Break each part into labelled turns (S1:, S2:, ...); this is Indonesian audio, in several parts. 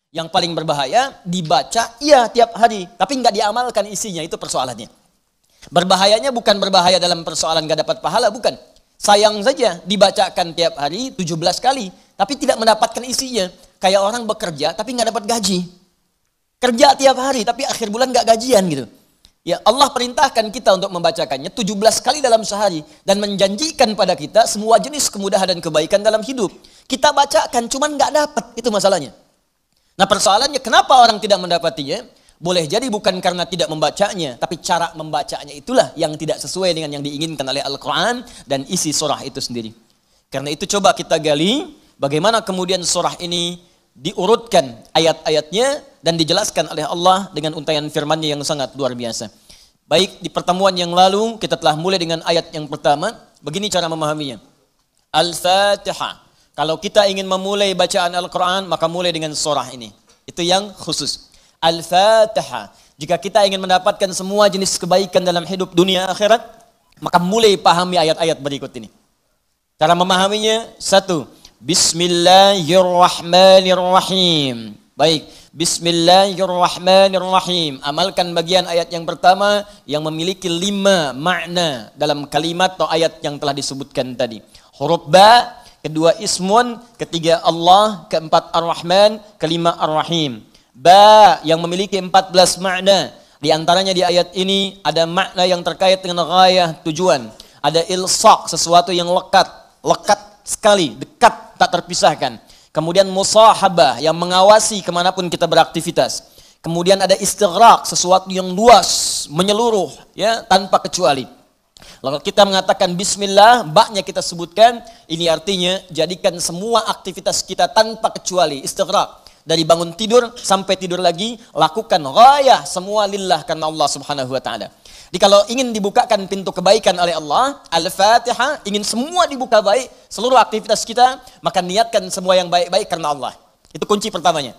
S1: Yang paling berbahaya dibaca iya tiap hari, tapi nggak diamalkan isinya, itu persoalannya. Berbahayanya bukan berbahaya dalam persoalan nggak dapat pahala, bukan. Sayang saja dibacakan tiap hari 17 kali, tapi tidak mendapatkan isinya. Kayak orang bekerja tapi nggak dapat gaji. Kerja tiap hari tapi akhir bulan nggak gajian gitu. Ya, Allah perintahkan kita untuk membacakannya 17 kali dalam sehari dan menjanjikan pada kita semua jenis kemudahan dan kebaikan dalam hidup. Kita bacakan cuman nggak dapat, itu masalahnya. Nah, persoalannya kenapa orang tidak mendapatinya? Boleh jadi bukan karena tidak membacanya, tapi cara membacanya itulah yang tidak sesuai dengan yang diinginkan oleh Al-Quran dan isi surah itu sendiri. Karena itu coba kita gali bagaimana kemudian surah ini diurutkan ayat-ayatnya dan dijelaskan oleh Allah dengan untaian firman-Nya yang sangat luar biasa. Baik, di pertemuan yang lalu kita telah mulai dengan ayat yang pertama. Begini cara memahaminya. Al-Fatihah. Kalau kita ingin memulai bacaan Al-Quran, maka mulai dengan surah ini. Itu yang khusus. Al-Fatihah. Jika kita ingin mendapatkan semua jenis kebaikan dalam hidup dunia akhirat, maka mulai pahami ayat-ayat berikut ini. Cara memahaminya, 1. Bismillahirrahmanirrahim. Baik, Bismillahirrahmanirrahim. Amalkan bagian ayat yang pertama yang memiliki 5 makna dalam kalimat atau ayat yang telah disebutkan tadi. Huruf ba, kedua ismun, ketiga Allah, keempat ar-Rahman, kelima ar-Rahim. Ba yang memiliki 14 makna. Di antaranya di ayat ini ada makna yang terkait dengan ghayah, tujuan. Ada ilsaq, sesuatu yang lekat sekali, dekat, tak terpisahkan. Kemudian musahabah yang mengawasi kemanapun kita beraktivitas. Kemudian ada istighraq, sesuatu yang luas, menyeluruh, ya, tanpa kecuali. Lalu kita mengatakan bismillah, baknya kita sebutkan, ini artinya jadikan semua aktivitas kita tanpa kecuali, istighraq. Dari bangun tidur sampai tidur lagi, lakukan ghayah, semua lillah karena Allah Subhanahu wa taala. Jadi kalau ingin dibukakan pintu kebaikan oleh Allah, Al-Fatihah, ingin semua dibuka baik, seluruh aktivitas kita, maka niatkan semua yang baik-baik karena Allah. Itu kunci pertamanya.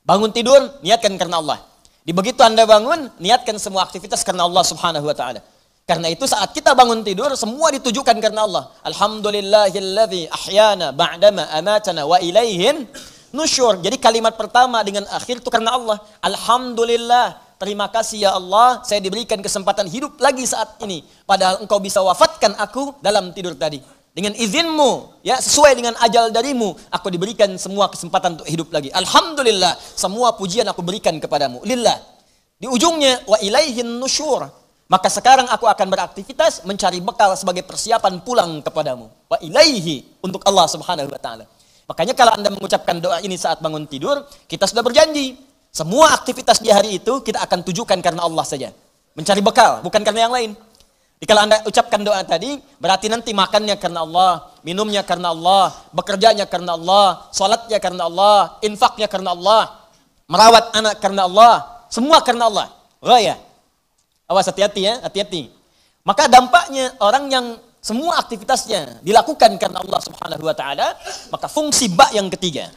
S1: Bangun tidur, niatkan karena Allah. Di begitu Anda bangun, niatkan semua aktivitas karena Allah Subhanahu wa taala. Karena itu saat kita bangun tidur, semua ditujukan karena Allah. Alhamdulillahilladzi ahyana ba'dama amatana wa ilaihin nusyur. Jadi kalimat pertama dengan akhir itu karena Allah. Alhamdulillah, terima kasih ya Allah, saya diberikan kesempatan hidup lagi saat ini. Padahal engkau bisa wafatkan aku dalam tidur tadi. Dengan izinmu, ya, sesuai dengan ajal darimu, aku diberikan semua kesempatan untuk hidup lagi. Alhamdulillah, semua pujian aku berikan kepadamu. Lillah. Di ujungnya, wa ilaihin nusyur. Maka sekarang aku akan beraktivitas mencari bekal sebagai persiapan pulang kepadamu. Wa ilaihi, untuk Allah Subhanahu wa taala. Makanya kalau Anda mengucapkan doa ini saat bangun tidur, kita sudah berjanji. Semua aktivitas di hari itu kita akan tujukan karena Allah saja. Mencari bekal, bukan karena yang lain. Jadi kalau Anda ucapkan doa tadi, berarti nanti makannya karena Allah, minumnya karena Allah, bekerjanya karena Allah, salatnya karena Allah, infaknya karena Allah, merawat anak karena Allah, semua karena Allah. Ghayah. Awas, hati-hati ya, hati-hati. Maka dampaknya orang yang semua aktivitasnya dilakukan karena Allah Subhanahu wa taala, maka fungsi ba yang ketiga.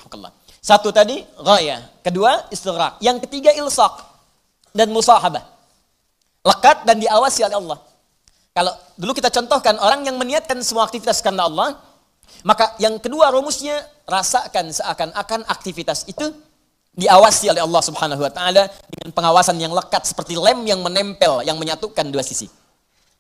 S1: Satu tadi ghayah, kedua istighraq, yang ketiga ilsaq dan musahabah. Lekat dan diawasi oleh Allah. Kalau dulu kita contohkan orang yang meniatkan semua aktivitas karena Allah, maka yang kedua rumusnya rasakan seakan-akan aktivitas itu diawasi oleh Allah Subhanahu wa taala dengan pengawasan yang lekat seperti lem yang menempel, yang menyatukan dua sisi.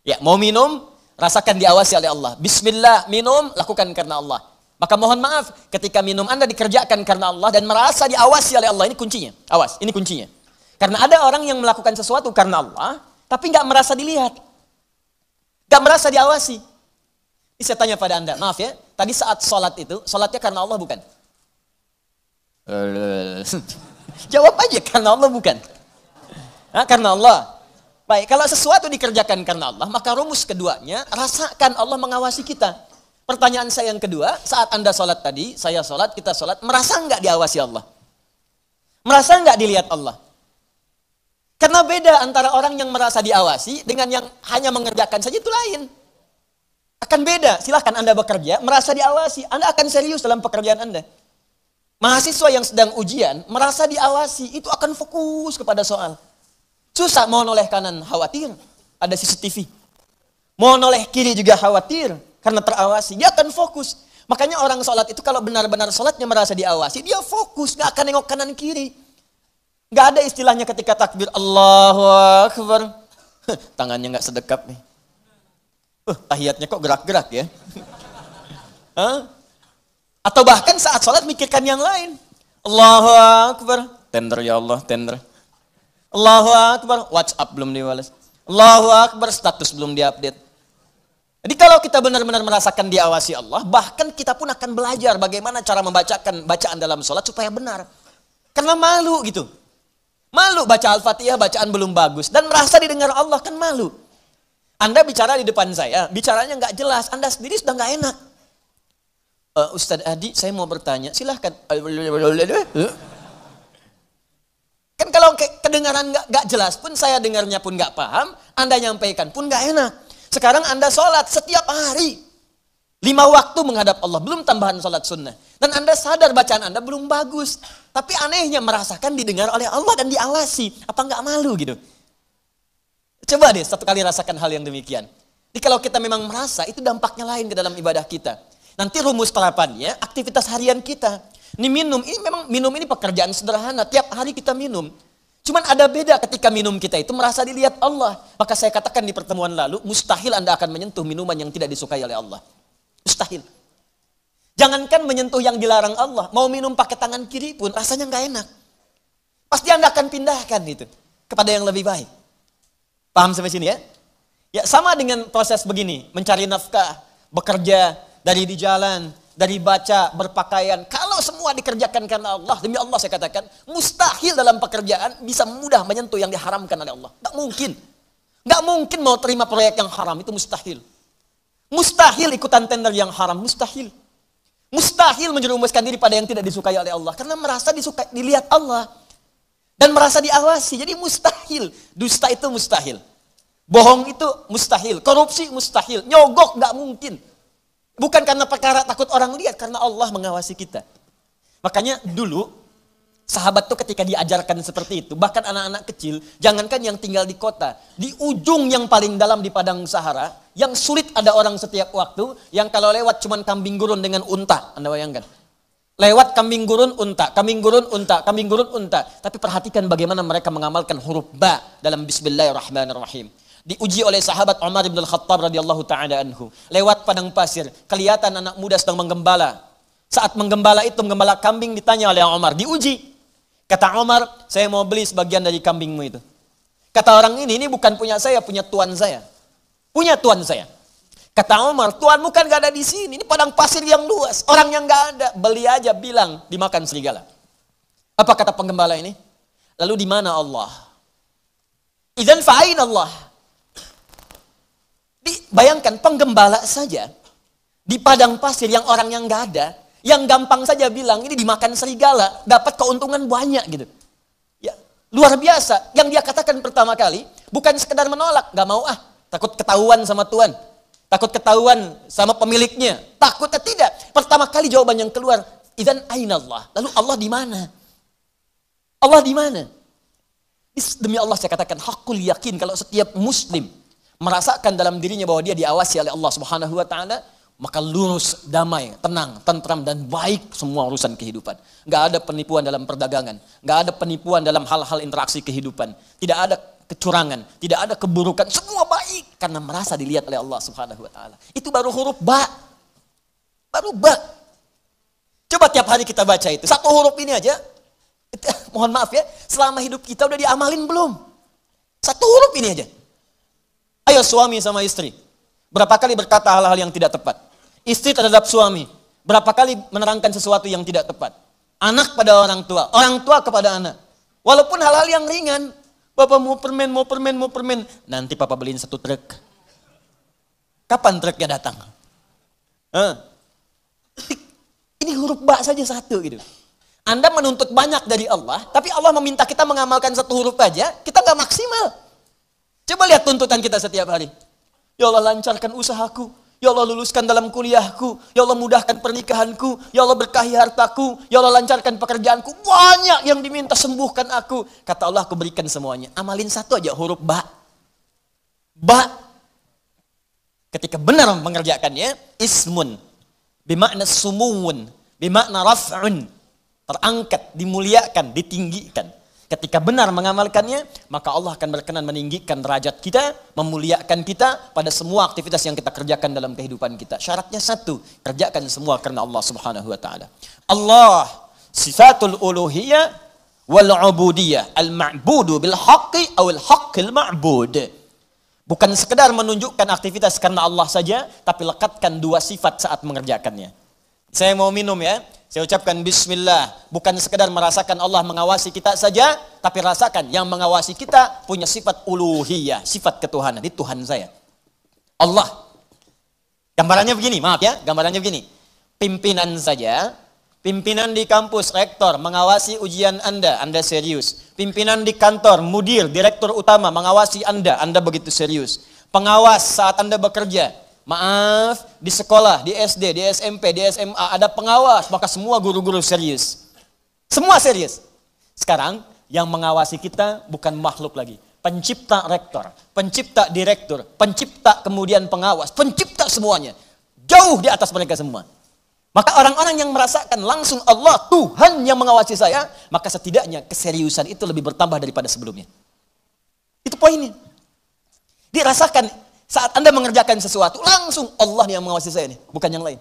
S1: Ya, mau minum, rasakan diawasi oleh Allah. Bismillah, minum, lakukan karena Allah. Maka mohon maaf ketika minum Anda dikerjakan karena Allah dan merasa diawasi oleh Allah, ini kuncinya. Awas, ini kuncinya. Karena ada orang yang melakukan sesuatu karena Allah, tapi nggak merasa dilihat. Nggak merasa diawasi. Ini saya tanya pada Anda, maaf ya, tadi saat sholat itu, sholatnya karena Allah bukan? Jawab aja, karena Allah bukan? Karena Allah. Baik, kalau sesuatu dikerjakan karena Allah, maka rumus keduanya, rasakan Allah mengawasi kita. Pertanyaan saya yang kedua, saat Anda sholat tadi, saya sholat, kita sholat, merasa nggak diawasi Allah? Merasa nggak dilihat Allah? Karena beda antara orang yang merasa diawasi dengan yang hanya mengerjakan saja, itu lain. Akan beda, silahkan Anda bekerja, merasa diawasi, Anda akan serius dalam pekerjaan Anda. Mahasiswa yang sedang ujian, merasa diawasi, itu akan fokus kepada soal. Susah, mau noleh kanan, khawatir, ada CCTV. Mau noleh kiri juga khawatir, karena terawasi, dia akan fokus. Makanya orang sholat itu kalau benar-benar sholatnya merasa diawasi, dia fokus, gak akan nengok kanan kiri. Gak ada istilahnya ketika takbir, Allahu Akbar. Tangannya gak sedekap nih. Tahiyatnya kok gerak-gerak ya. Atau bahkan saat sholat mikirkan yang lain. Allahu Akbar. Tender ya Allah, tender. Allahu Akbar. WhatsApp belum dibalas. Allahu Akbar. Status belum diupdate. Jadi kalau kita benar-benar merasakan diawasi Allah, bahkan kita pun akan belajar bagaimana cara membacakan bacaan dalam sholat supaya benar. Karena malu gitu. Malu baca Al-Fatihah, bacaan belum bagus. Dan merasa didengar Allah, kan malu. Anda bicara di depan saya, bicaranya nggak jelas. Anda sendiri sudah nggak enak. Ustadz Adi, saya mau bertanya. Silahkan. Kan kalau kedengaran nggak jelas pun, saya dengarnya pun nggak paham, Anda nyampaikan pun nggak enak. Sekarang Anda sholat setiap hari. 5 waktu menghadap Allah, belum tambahan sholat sunnah. Dan Anda sadar bacaan Anda belum bagus. Tapi anehnya merasakan didengar oleh Allah dan diawasi. Apa nggak malu gitu? Coba deh satu kali rasakan hal yang demikian. Jadi kalau kita memang merasa, itu dampaknya lain ke dalam ibadah kita. Nanti rumus terapannya, aktivitas harian kita. Ini minum ini pekerjaan sederhana. Tiap hari kita minum. Cuman ada beda ketika minum kita itu merasa dilihat Allah. Maka saya katakan di pertemuan lalu, mustahil Anda akan menyentuh minuman yang tidak disukai oleh Allah. Mustahil. Jangankan menyentuh yang dilarang Allah, mau minum pakai tangan kiri pun rasanya nggak enak. Pasti Anda akan pindahkan itu kepada yang lebih baik. Paham sampai sini ya? Ya sama dengan proses begini, mencari nafkah, bekerja, dari di jalan, dari baca, berpakaian. Kalau semua dikerjakan karena Allah, demi Allah saya katakan, mustahil dalam pekerjaan bisa mudah menyentuh yang diharamkan oleh Allah. Nggak mungkin. Nggak mungkin mau terima proyek yang haram, itu mustahil. Mustahil ikutan tender yang haram, mustahil. Mustahil menjerumuskan diri pada yang tidak disukai oleh Allah. Karena merasa disukai, dilihat Allah. Dan merasa diawasi, jadi mustahil. Dusta itu mustahil. Bohong itu mustahil. Korupsi mustahil. Nyogok nggak mungkin. Bukan karena perkara takut orang lihat, karena Allah mengawasi kita. Makanya dulu, sahabat tuh ketika diajarkan seperti itu, bahkan anak-anak kecil, jangankan yang tinggal di kota, di ujung yang paling dalam di padang Sahara, yang sulit ada orang setiap waktu, yang kalau lewat cuman kambing gurun dengan unta, Anda bayangkan. Lewat kambing gurun, unta, kambing gurun, unta, kambing gurun, unta. Tapi perhatikan bagaimana mereka mengamalkan huruf ba dalam Bismillahirrahmanirrahim. Diuji oleh sahabat Umar bin Al-Khattab radhiyallahu ta'ala anhu. Lewat padang pasir, kelihatan anak muda sedang menggembala. Saat menggembala itu, menggembala kambing, ditanya oleh Umar, diuji. Kata Umar, saya mau beli sebagian dari kambingmu itu. Kata orang ini bukan punya saya, punya tuan saya. Punya tuan saya. Kata Umar, tuanmu kan gak ada di sini, ini padang pasir yang luas, orang yang gak ada, beli aja, bilang dimakan serigala. Apa kata penggembala ini? Lalu di mana Allah? Idzan fa'ain Allah. Bayangkan penggembala saja di padang pasir yang orang yang gak ada, yang gampang saja bilang ini dimakan serigala, dapat keuntungan banyak gitu. Ya, luar biasa. Yang dia katakan pertama kali bukan sekedar menolak, gak mau takut ketahuan sama tuan. Takut ketahuan sama pemiliknya. Takutnya tidak. Pertama kali jawaban yang keluar, idzan aina Allah. Lalu Allah di mana? Allah di mana? Demi Allah saya katakan hakul yakin kalau setiap muslim merasakan dalam dirinya bahwa dia diawasi oleh Allah Subhanahu wa taala, maka lurus, damai, tenang, tentram dan baik semua urusan kehidupan. Enggak ada penipuan dalam perdagangan, enggak ada penipuan dalam hal-hal interaksi kehidupan. Tidak ada kecurangan, tidak ada keburukan, semua baik karena merasa dilihat oleh Allah Subhanahu wa taala. Itu baru huruf ba. Baru ba. Coba tiap hari kita baca itu. Satu huruf ini aja. Mohon maaf ya, selama hidup kita udah diamalin belum? Satu huruf ini aja. Ayo suami sama istri. Berapa kali berkata hal-hal yang tidak tepat? Istri terhadap suami. Berapa kali menerangkan sesuatu yang tidak tepat? Anak pada orang tua kepada anak. Walaupun hal-hal yang ringan. Bapak mau permen. Nanti papa beliin 1 truk. Kapan truknya datang? Ini huruf ba saja satu gitu. Anda menuntut banyak dari Allah, tapi Allah meminta kita mengamalkan 1 huruf aja, kita nggak maksimal. Coba lihat tuntutan kita setiap hari. Ya Allah lancarkan usahaku. Ya Allah luluskan dalam kuliahku. Ya Allah mudahkan pernikahanku. Ya Allah berkahi hartaku. Ya Allah lancarkan pekerjaanku. Banyak yang diminta, sembuhkan aku. Kata Allah, aku berikan semuanya. Amalin 1 aja huruf ba. Ba. Ketika benar mengerjakannya, ismun. Bimakna sumuun, bimakna raf'un. Terangkat, dimuliakan, ditinggikan. Ketika benar mengamalkannya, maka Allah akan berkenan meninggikan derajat kita, memuliakan kita pada semua aktivitas yang kita kerjakan dalam kehidupan kita. Syaratnya satu, kerjakan semua karena Allah Subhanahu wa taala. Allah sifatul uluhiyah wal ubudiyah, al-ma'budu bil haqqi aw al haqqil ma'bud. Bukan sekedar menunjukkan aktivitas karena Allah saja, tapi lekatkan dua sifat saat mengerjakannya. Saya mau minum ya, saya ucapkan bismillah. Bukan sekedar merasakan Allah mengawasi kita saja, tapi rasakan yang mengawasi kita punya sifat uluhiyah, sifat ketuhanan. Ini Tuhan saya. Allah. Gambarannya begini, maaf ya, gambarannya begini. Pimpinan saja, pimpinan di kampus, rektor, mengawasi ujian Anda serius. Pimpinan di kantor, mudir, direktur utama, mengawasi Anda begitu serius. Pengawas saat Anda bekerja. Maaf, di sekolah, di SD, di SMP, di SMA ada pengawas, maka semua guru-guru serius. Semua serius. Sekarang yang mengawasi kita bukan makhluk lagi. Pencipta rektor, pencipta direktur, pencipta kemudian pengawas, pencipta semuanya. Jauh di atas mereka semua. Maka orang-orang yang merasakan langsung Allah, Tuhan yang mengawasi saya, maka setidaknya keseriusan itu lebih bertambah daripada sebelumnya. Itu poinnya. Dirasakan saat Anda mengerjakan sesuatu, langsung Allah yang mengawasi saya nih, bukan yang lain.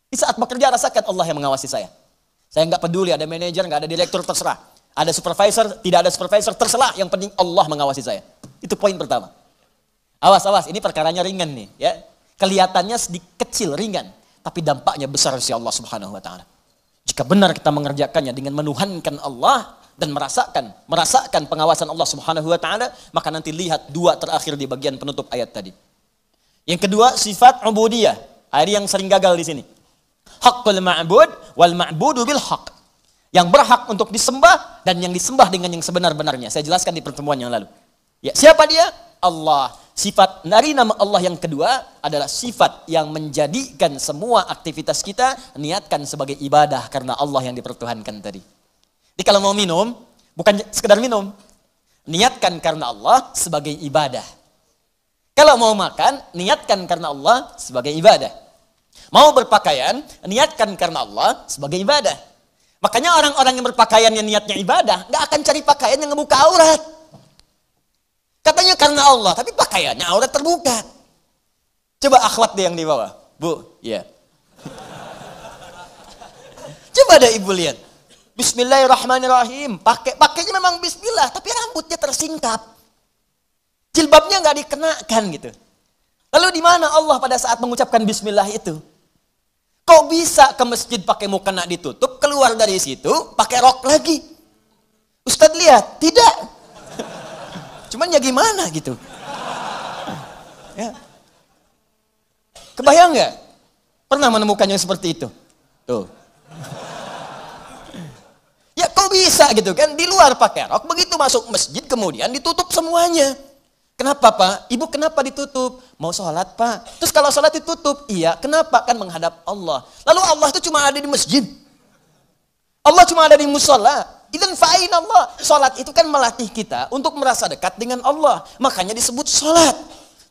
S1: Di saat bekerja, rasakan Allah yang mengawasi saya. Saya nggak peduli ada manajer, nggak ada direktur, terserah. Ada supervisor, tidak ada supervisor, terserah. Yang penting Allah mengawasi saya. Itu poin pertama. Awas, ini perkaranya ringan nih. Ya. Kelihatannya sedikit kecil, ringan. Tapi dampaknya besar si Allah Subhanahu wa taala. Jika benar kita mengerjakannya dengan menuhankan Allah dan merasakan pengawasan Allah Subhanahu wa taala, maka nanti lihat dua terakhir di bagian penutup ayat tadi. Yang kedua, sifat ubudiyah. Ini yang sering gagal di sini. Haqqul ma'bud wal ma'budu bil haqq. Yang berhak untuk disembah dan yang disembah dengan yang sebenar-benarnya. Saya jelaskan di pertemuan yang lalu. Ya, siapa dia? Allah. Sifat dari nama Allah yang kedua adalah sifat yang menjadikan semua aktivitas kita niatkan sebagai ibadah karena Allah yang dipertuhankan tadi. Jadi kalau mau minum, bukan sekedar minum. Niatkan karena Allah sebagai ibadah. Kalau mau makan, niatkan karena Allah sebagai ibadah. Mau berpakaian, niatkan karena Allah sebagai ibadah. Makanya orang-orang yang berpakaian yang niatnya ibadah, gak akan cari pakaian yang ngebuka aurat. Katanya karena Allah, tapi pakaiannya aurat terbuka. Coba akhwat deh yang di bawah. Bu, ya. Coba ada ibu lihat. Bismillahirrahmanirrahim. Pakainya memang bismillah, tapi rambutnya tersingkap. Jilbabnya nggak dikenakan gitu. Lalu di mana Allah pada saat mengucapkan bismillah itu? Kok bisa ke masjid pakai mukena ditutup, keluar dari situ pakai rok lagi? Ustadz lihat, tidak. Cuman ya gimana gitu. Ya. Kebayang nggak? Pernah menemukan yang seperti itu? Tuh. Ya kok bisa gitu kan, di luar pakai rok, begitu masuk masjid kemudian ditutup semuanya. Kenapa Pak? Ibu kenapa ditutup? Mau sholat Pak. Terus kalau sholat ditutup, iya kenapa? Kan menghadap Allah. Lalu Allah itu cuma ada di masjid. Allah cuma ada di musola. Idzan fa'in Allah. Sholat itu kan melatih kita untuk merasa dekat dengan Allah. Makanya disebut sholat.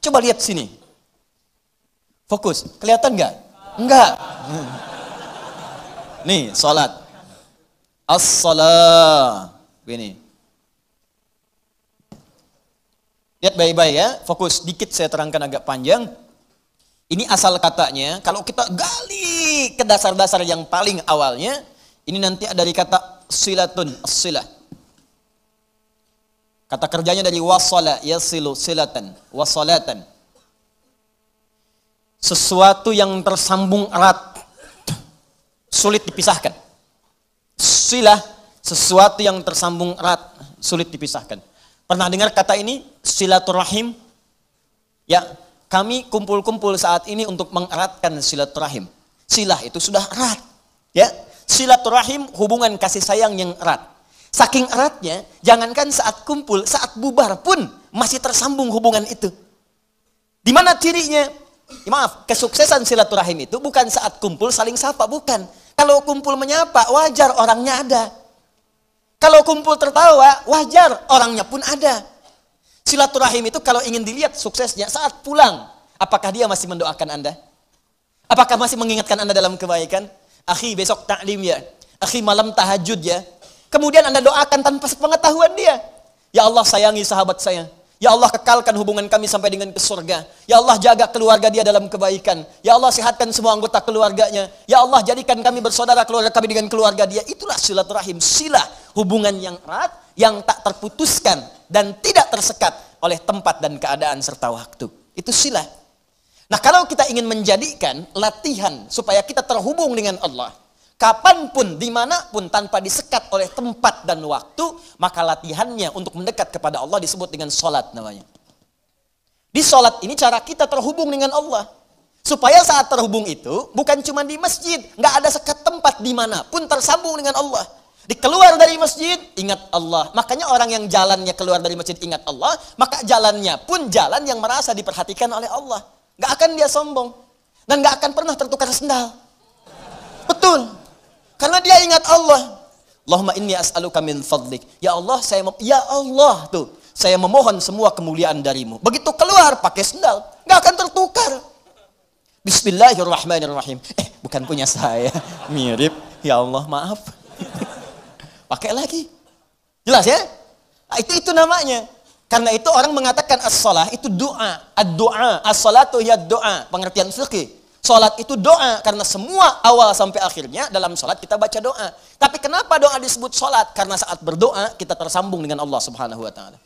S1: Coba lihat sini. Fokus, kelihatan nggak? Enggak. Nih, sholat. As-salah. Ini. Lihat baik-baik ya, fokus. Dikit saya terangkan agak panjang. Ini asal katanya, kalau kita gali ke dasar-dasar yang paling awalnya, ini nanti dari kata silatun, as-silah. Kata kerjanya dari wasala, yasilu, silatan, wasalatan. Sesuatu yang tersambung erat, sulit dipisahkan. Silah, sesuatu yang tersambung erat, sulit dipisahkan. Pernah dengar kata ini? Silaturahim? Ya, kami kumpul-kumpul saat ini untuk mengeratkan silaturahim. Silah itu sudah erat. Ya, silaturahim hubungan kasih sayang yang erat. Saking eratnya, jangankan saat kumpul, saat bubar pun masih tersambung hubungan itu. Di mana cirinya? Maaf, kesuksesan silaturahim itu bukan saat kumpul saling sapa, bukan. Kalau kumpul menyapa, wajar orangnya ada. Kalau kumpul tertawa, wajar orangnya pun ada. Silaturahim itu kalau ingin dilihat suksesnya saat pulang, apakah dia masih mendoakan Anda? Apakah masih mengingatkan Anda dalam kebaikan? Akhi, besok taklim ya. Akhi, malam tahajud ya. Kemudian Anda doakan tanpa sepengetahuan dia. Ya Allah, sayangi sahabat saya. Ya Allah, kekalkan hubungan kami sampai dengan ke surga. Ya Allah, jaga keluarga dia dalam kebaikan. Ya Allah, sehatkan semua anggota keluarganya. Ya Allah, jadikan kami bersaudara keluarga kami dengan keluarga dia. Itulah silaturahim, silah, hubungan yang erat, yang tak terputuskan dan tidak tersekat oleh tempat dan keadaan serta waktu. Itu silah. Nah, kalau kita ingin menjadikan latihan supaya kita terhubung dengan Allah, kapanpun, dimanapun, tanpa disekat oleh tempat dan waktu, maka latihannya untuk mendekat kepada Allah disebut dengan sholat namanya. Di sholat ini cara kita terhubung dengan Allah. Supaya saat terhubung itu, bukan cuma di masjid, nggak ada sekat tempat dimanapun tersambung dengan Allah. Dikeluar dari masjid, ingat Allah. Makanya orang yang jalannya keluar dari masjid ingat Allah, maka jalannya pun jalan yang merasa diperhatikan oleh Allah. Nggak akan dia sombong. Dan nggak akan pernah tertukar sendal. Betul. Karena dia ingat Allah. Allahumma inni as'aluka min fadlik. Ya Allah, saya memohon semua kemuliaan darimu. Begitu keluar pakai sendal, nggak akan tertukar. Bismillahirrahmanirrahim. Bukan punya saya. Mirip. Ya Allah, maaf. Pakai lagi. Jelas ya? Nah, itu namanya. Karena itu orang mengatakan as-salah itu doa. Ad-doa. As-salatu hiya doa. Pengertian fikih. Salat itu doa. Karena semua awal sampai akhirnya dalam salat kita baca doa. Tapi kenapa doa disebut salat? Karena saat berdoa kita tersambung dengan Allah subhanahu wa ta'ala.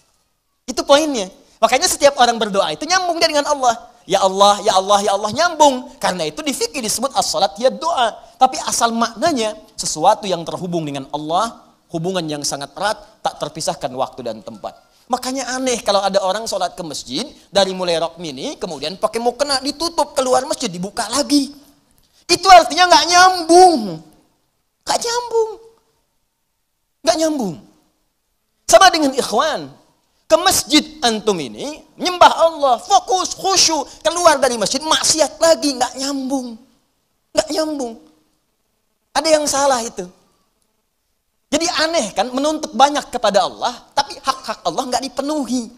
S1: Itu poinnya. Makanya setiap orang berdoa itu nyambung dia dengan Allah. Ya Allah, ya Allah, ya Allah, nyambung. Karena itu di fikih disebut as-salat hiya doa. Tapi asal maknanya sesuatu yang terhubung dengan Allah, hubungan yang sangat erat, tak terpisahkan waktu dan tempat. Makanya aneh kalau ada orang sholat ke masjid, dari mulai rok mini, kemudian pakai mukena ditutup, keluar masjid, dibuka lagi. Itu artinya nggak nyambung. Nggak nyambung. Nggak nyambung. Sama dengan ikhwan. Ke masjid antum ini, nyembah Allah, fokus, khusyuk, keluar dari masjid, maksiat lagi, nggak nyambung. Nggak nyambung. Ada yang salah itu. Jadi aneh kan, menuntut banyak kepada Allah, tapi hak-hak Allah nggak dipenuhi.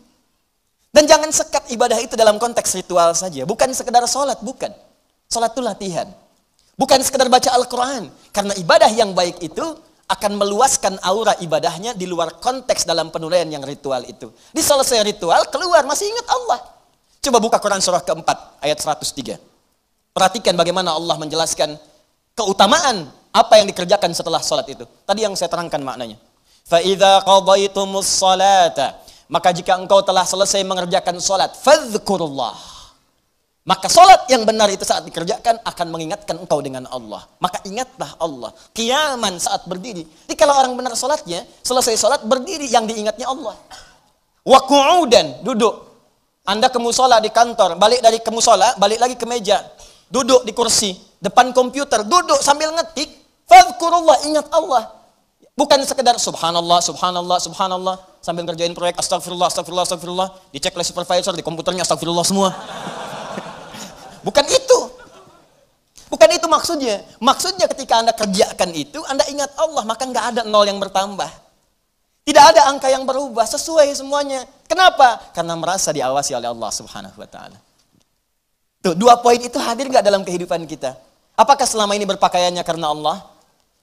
S1: Dan jangan sekat ibadah itu dalam konteks ritual saja. Bukan sekedar sholat, bukan. Sholat itu latihan. Bukan sekedar baca Al-Quran. Karena ibadah yang baik itu akan meluaskan aura ibadahnya di luar konteks dalam penilaian yang ritual itu. Di selesai ritual, keluar, masih ingat Allah. Coba buka Quran surah keempat, ayat 103. Perhatikan bagaimana Allah menjelaskan keutamaan apa yang dikerjakan setelah salat itu. Tadi yang saya terangkan maknanya. فَإِذَا قَضَيْتُمُ الصَّلَاةَ Maka jika engkau telah selesai mengerjakan salat, فَذْكُرُوا Maka salat yang benar itu saat dikerjakan akan mengingatkan engkau dengan Allah. Maka ingatlah Allah. Qiyaman saat berdiri. Jadi kalau orang benar salatnya, selesai salat berdiri, yang diingatnya Allah. Wa qu'udan, duduk. Anda ke musola di kantor, balik dari ke musola, balik lagi ke meja. Duduk di kursi, depan komputer, duduk sambil ngetik. Fadhkurullah, ingat Allah. Bukan sekedar subhanallah, subhanallah, subhanallah. Sambil ngerjain proyek, astagfirullah, astagfirullah, astagfirullah. Dicek oleh supervisor, di komputernya astagfirullah semua. Bukan itu. Bukan itu maksudnya. Maksudnya ketika Anda kerjakan itu, Anda ingat Allah, maka nggak ada nol yang bertambah. Tidak ada angka yang berubah, sesuai semuanya. Kenapa? Karena merasa diawasi oleh Allah subhanahu wa ta'ala. Tuh, dua poin itu hadir nggak dalam kehidupan kita? Apakah selama ini berpakaiannya karena Allah?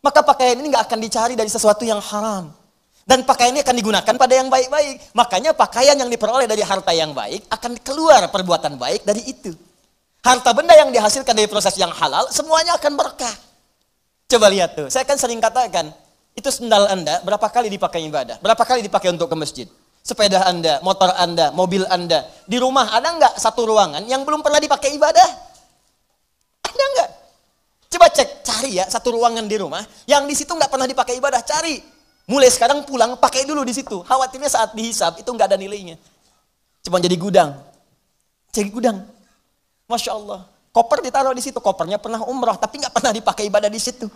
S1: Maka pakaian ini nggak akan dicari dari sesuatu yang haram. Dan pakaian ini akan digunakan pada yang baik-baik. Makanya pakaian yang diperoleh dari harta yang baik akan keluar perbuatan baik dari itu. Harta benda yang dihasilkan dari proses yang halal, semuanya akan berkah. Coba lihat tuh, saya kan sering katakan, itu sendal Anda berapa kali dipakai ibadah? Berapa kali dipakai untuk ke masjid? Sepeda Anda, motor Anda, mobil Anda. Di rumah ada nggak satu ruangan yang belum pernah dipakai ibadah? Ada nggak? Coba cek, cari ya satu ruangan di rumah yang di situ nggak pernah dipakai ibadah, cari. Mulai sekarang pulang pakai dulu di situ. Khawatirnya saat dihisab itu nggak ada nilainya. Cuma jadi gudang. Jadi gudang. Masya Allah. Koper ditaruh di situ. Kopernya pernah umrah tapi nggak pernah dipakai ibadah di situ.